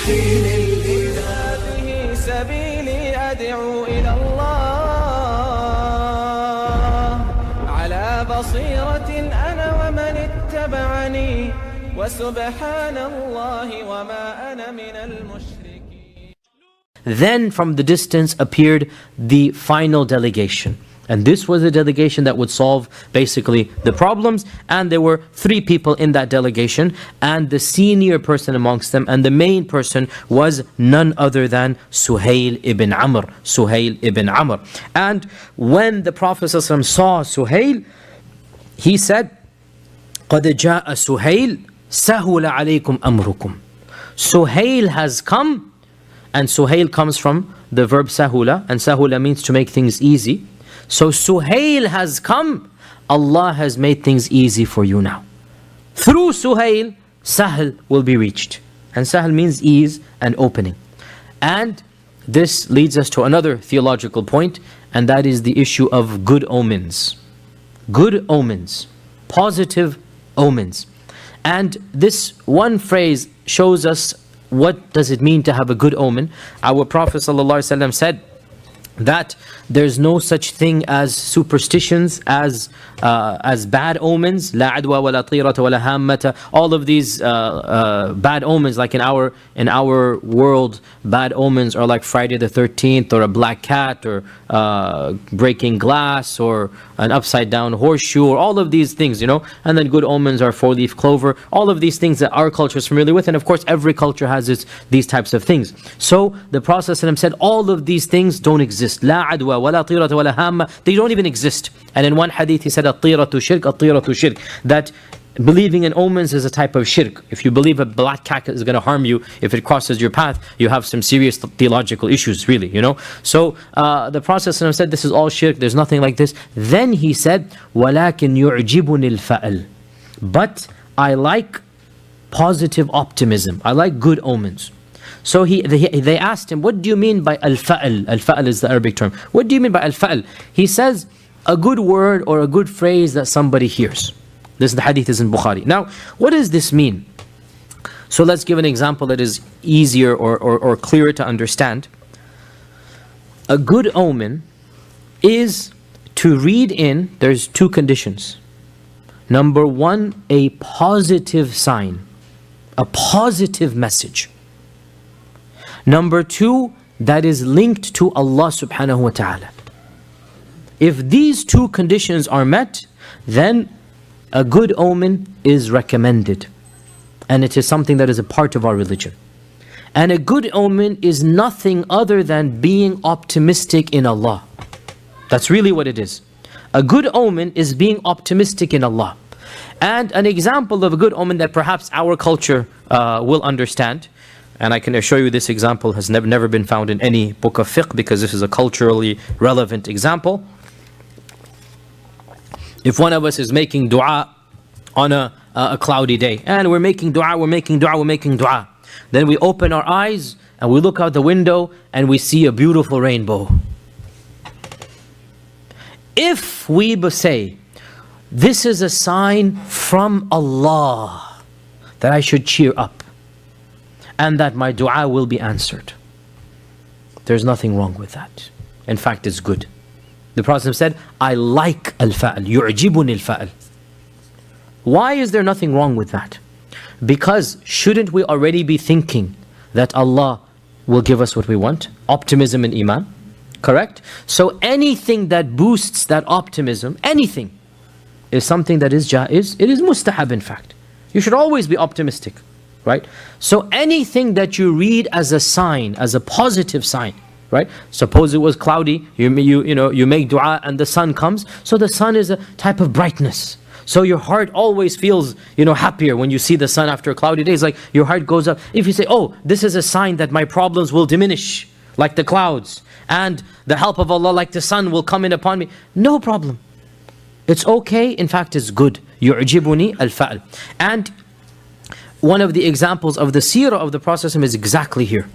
هذه سبيلي أدعو إلى الله على بصيرة أنا ومن اتبعني وسبحان الله وما أنا من المشركين. Then from the distance appeared the final delegation. And this was a delegation that would solve basically the problems. And there were 3 people in that delegation. And the senior person amongst them and the main person was none other than Suhail ibn Amr. Suhail ibn Amr. And when the Prophet ﷺ saw Suhail, he said, قَدْ جَاءَ سُهَيْلٌ سَهُلَ عَلَيْكُمْ أَمْرُكُمْ. Suhail has come. And Suhail comes from the verb sahula. And sahula means to make things easy. So Suhail has come. Allah has made things easy for you now. Through Suhail, Sahl will be reached. And Sahl means ease and opening. And this leads us to another theological point, and that is the issue of good omens. Good omens. Positive omens. And this one phrase shows us what does it mean to have a good omen. Our Prophet ﷺ said that there's no such thing as superstitions, as bad omens. La adwa wa la tirata wa la hammata. All of these bad omens, like in our world, bad omens are like Friday the 13th, or a black cat, or breaking glass, or an upside down horseshoe, or all of these things, you know. And then good omens are 4-leaf clover. All of these things that our culture is familiar with, and of course every culture has these types of things. So the Prophet ﷺ said all of these things don't exist. La adwa wa la tirata wa la hamma. They don't even exist. And in one hadith he said, at-tiratu shirk, at-tiratu shirk. That believing in omens is a type of shirk. If you believe a black cat is going to harm you, if it crosses your path, you have some serious theological issues, really, you know. So the Prophet ﷺ said, this is all shirk, there's nothing like this. Then he said, وَلَكِنْ يُعْجِبُنِ الْفَأَلْ. But I like positive optimism. I like good omens. So they asked him, what do you mean by al-fa'al? Al-fa'al is the Arabic term. What do you mean by al-fa'al? He says, a good word or a good phrase that somebody hears. This is the hadith is in Bukhari. Now, what does this mean? So let's give an example that is easier or clearer to understand. A good omen is to read in, there's 2 conditions. Number 1, a positive sign, a positive message. Number 2, that is linked to Allah subhanahu wa ta'ala. If these 2 conditions are met, then a good omen is recommended. And it is something that is a part of our religion. And a good omen is nothing other than being optimistic in Allah. That's really what it is. A good omen is being optimistic in Allah. And an example of a good omen that perhaps our culture will understand, and I can assure you this example has never been found in any book of fiqh, because this is a culturally relevant example. If one of us is making dua on a cloudy day, and we're making dua, then we open our eyes and we look out the window and we see a beautiful rainbow. If we say, this is a sign from Allah that I should cheer up and that my dua will be answered, there's nothing wrong with that. In fact, it's good. The Prophet said, I like al-fa'al, yu'jibuni al-fa'al. Why is there nothing wrong with that? Because shouldn't we already be thinking that Allah will give us what we want? Optimism and iman, correct? So anything that boosts that optimism, anything, is something that is jaiz, it is mustahab in fact. You should always be optimistic, right? So anything that you read as a sign, as a positive sign, right? Suppose it was cloudy, you make dua and the sun comes. So the sun is a type of brightness. So your heart always feels, happier when you see the sun after a cloudy day. It's like your heart goes up. If you say, oh, this is a sign that my problems will diminish, like the clouds, and the help of Allah, like the sun, will come in upon me, no problem. It's okay. In fact, it's good. يُعْجِبُنِي الْفَعْلِ. And one of the examples of the seerah of the Prophet is exactly here.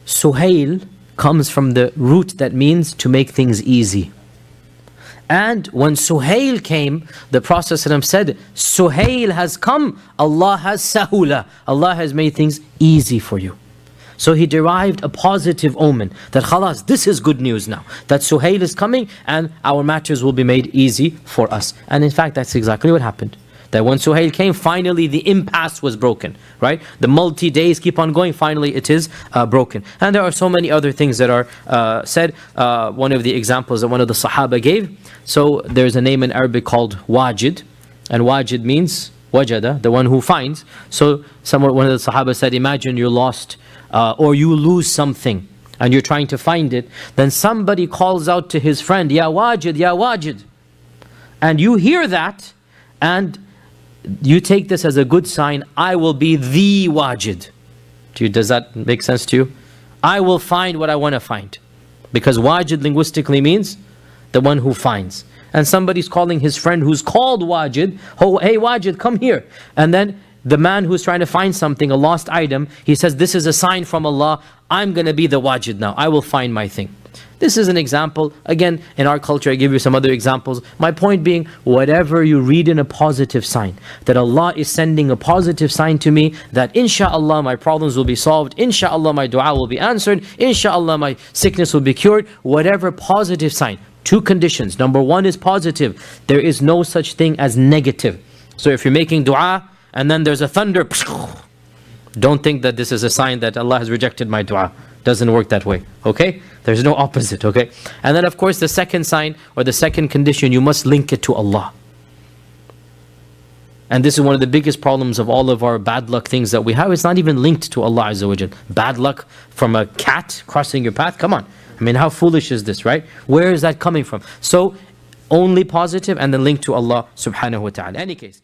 Suhail comes from the root that means to make things easy. And when Suhail came, the Prophet ﷺ said, Suhail has come, Allah has sahula, Allah has made things easy for you. So he derived a positive omen that khalas, this is good news now, that Suhail is coming and our matters will be made easy for us. And in fact, that's exactly what happened. That when Suhail came, finally the impasse was broken, right? The multi-days keep on going, finally it is broken. And there are so many other things that are said. One of the examples that one of the Sahaba gave, so there's a name in Arabic called Wajid, and Wajid means wajada, the one who finds. So one of the Sahaba said, imagine you're lost or you lose something and you're trying to find it, then somebody calls out to his friend, Ya Wajid, Ya Wajid. And you hear that and you take this as a good sign, I will be the Wajid. Does that make sense to you? I will find what I want to find. Because Wajid linguistically means the one who finds. And somebody's calling his friend who's called Wajid, oh, hey Wajid, come here. And then the man who's trying to find something, a lost item, he says, this is a sign from Allah, I'm going to be the Wajid now, I will find my thing. This is an example. Again, in our culture, I give you some other examples. My point being, whatever you read in a positive sign, that Allah is sending a positive sign to me, that insha'Allah my problems will be solved, insha'Allah my dua will be answered, insha'Allah my sickness will be cured, whatever positive sign. Two conditions. Number one is positive. There is no such thing as negative. So if you're making dua, and then there's a thunder, don't think that this is a sign that Allah has rejected my dua. Doesn't work that way, okay? There's no opposite, okay? And then of course the second sign or the second condition, you must link it to Allah. And this is one of the biggest problems of all of our bad luck things that we have. It's not even linked to Allah Azza wa Jal. Bad luck from a cat crossing your path, come on. I mean, how foolish is this, right? Where is that coming from? So only positive and then linked to Allah subhanahu wa ta'ala. In any case.